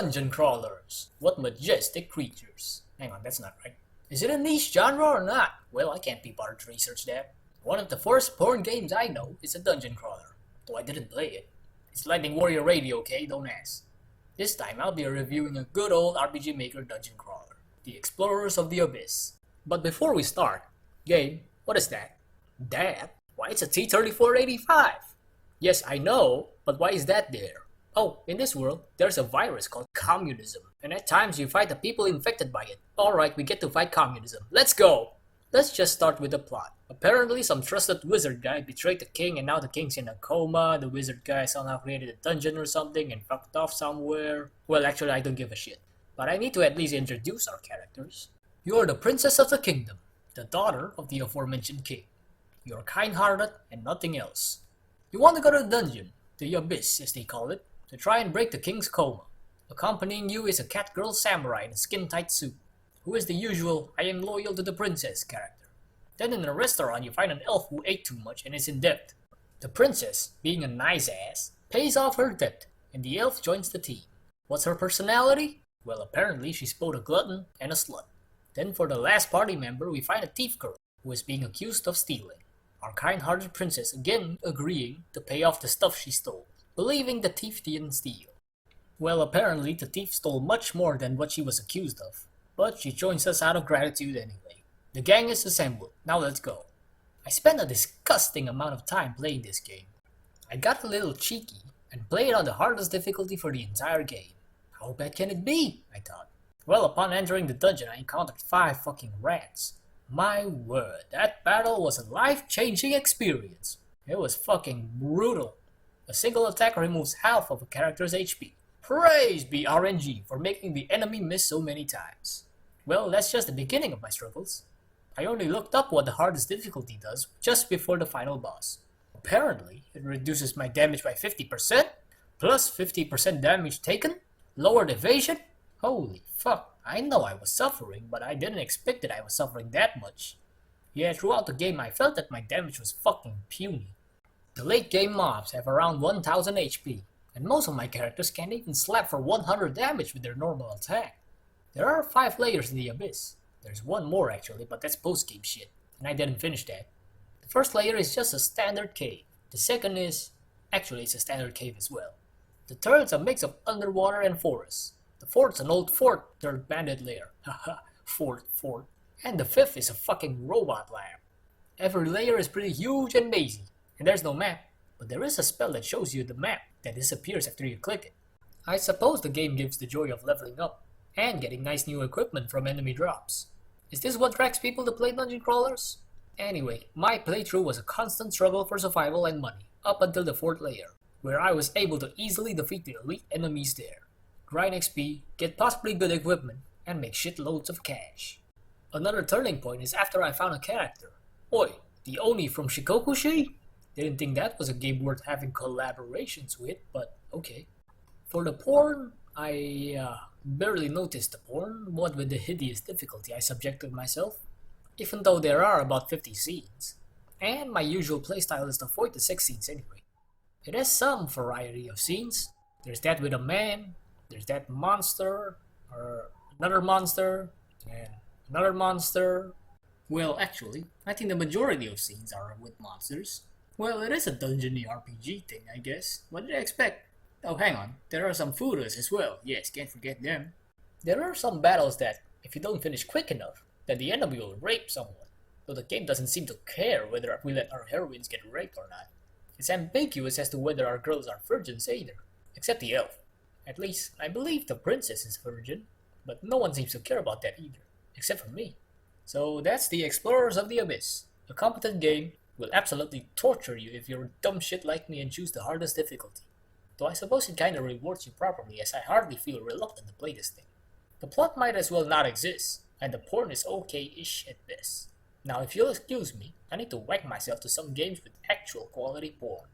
Dungeon crawlers. What majestic creatures. Hang on, that's not right. Is it a niche genre or not? Well, I can't be bothered to research that. One of the first porn games I know is a dungeon crawler, though I didn't play it. It's Lightning Warrior Radio, okay? Don't ask. This time I'll be reviewing a good old RPG Maker dungeon crawler, The Explorers of the Abyss. But before we start, game, what is that? That? Why, it's a T-3485! Yes, I know, but why is that there? Oh, in this world, there's a virus called communism, and at times you fight the people infected by it. Alright, we get to fight communism. Let's go! Let's just start with the plot. Apparently, some trusted wizard guy betrayed the king and now the king's in a coma. The wizard guy somehow created a dungeon or something and fucked off somewhere. Well, actually, I don't give a shit. But I need to at least introduce our characters. You're the princess of the kingdom, the daughter of the aforementioned king. You're kind-hearted and nothing else. You want to go to the dungeon, the abyss as they call it, to try and break the king's coma. Accompanying you is a cat-girl samurai in a skin-tight suit, who is the usual I am loyal to the princess character. Then in a restaurant you find an elf who ate too much and is in debt. The princess, being a nice ass, pays off her debt, and the elf joins the team. What's her personality? Well, apparently she's both a glutton and a slut. Then for the last party member we find a thief girl, who is being accused of stealing. Our kind-hearted princess again agreeing to pay off the stuff she stole, believing the thief didn't steal. Well, apparently the thief stole much more than what she was accused of, but she joins us out of gratitude anyway. The gang is assembled, now let's go. I spent a disgusting amount of time playing this game. I got a little cheeky and played on the hardest difficulty for the entire game. How bad can it be? I thought. Well, upon entering the dungeon I encountered 5 fucking rats. My word, that battle was a life-changing experience. It was fucking brutal. A single attack removes half of a character's HP. Praise be RNG for making the enemy miss so many times. Well, that's just the beginning of my struggles. I only looked up what the hardest difficulty does just before the final boss. Apparently, it reduces my damage by 50%, plus 50% damage taken, lowered evasion. Holy fuck, I know I was suffering, but I didn't expect that I was suffering that much. Yeah, throughout the game I felt that my damage was fucking puny. The late game mobs have around 1000 HP, and most of my characters can't even slap for 100 damage with their normal attack. There are 5 layers in the abyss. There's one more actually, but that's post-game shit, and I didn't finish that. The first layer is just a standard cave. The second is... actually it's a standard cave as well. The third's a mix of underwater and forest. The fourth's an old fort turned bandit lair. Haha, fort. And the fifth is a fucking robot lab. Every layer is pretty huge and mazy, and there's no map, but there is a spell that shows you the map that disappears after you click it. I suppose the game gives the joy of leveling up, and getting nice new equipment from enemy drops. Is this what attracts people to play dungeon crawlers? Anyway, my playthrough was a constant struggle for survival and money, up until the 4th layer, where I was able to easily defeat the elite enemies there. Grind XP, get possibly good equipment, and make shitloads of cash. Another turning point is after I found a character. Oi, the Oni from Shikokushi? Didn't think that was a game worth having collaborations with, but okay. For the porn, I barely noticed the porn, what with the hideous difficulty I subjected myself, even though there are about 50 scenes. And my usual playstyle is to avoid the sex scenes anyway. It has some variety of scenes. There's that with a man, there's that monster, or another monster, and another monster. Well, actually, I think the majority of scenes are with monsters. Well, it is a dungeon-y RPG thing, I guess. What did I expect? Oh, hang on. There are some fooders as well. Yes, can't forget them. There are some battles that, if you don't finish quick enough, then the enemy will rape someone. Though the game doesn't seem to care whether we let our heroines get raped or not. It's ambiguous as to whether our girls are virgins either, except the elf. At least, I believe the princess is virgin, but no one seems to care about that either, except for me. So that's the Explorers of the Abyss. A competent game will absolutely torture you if you're dumb shit like me and choose the hardest difficulty. Though I suppose it kinda rewards you properly, as I hardly feel reluctant to play this thing. The plot might as well not exist, and the porn is okay-ish at best. Now if you'll excuse me, I need to whack myself to some games with actual quality porn.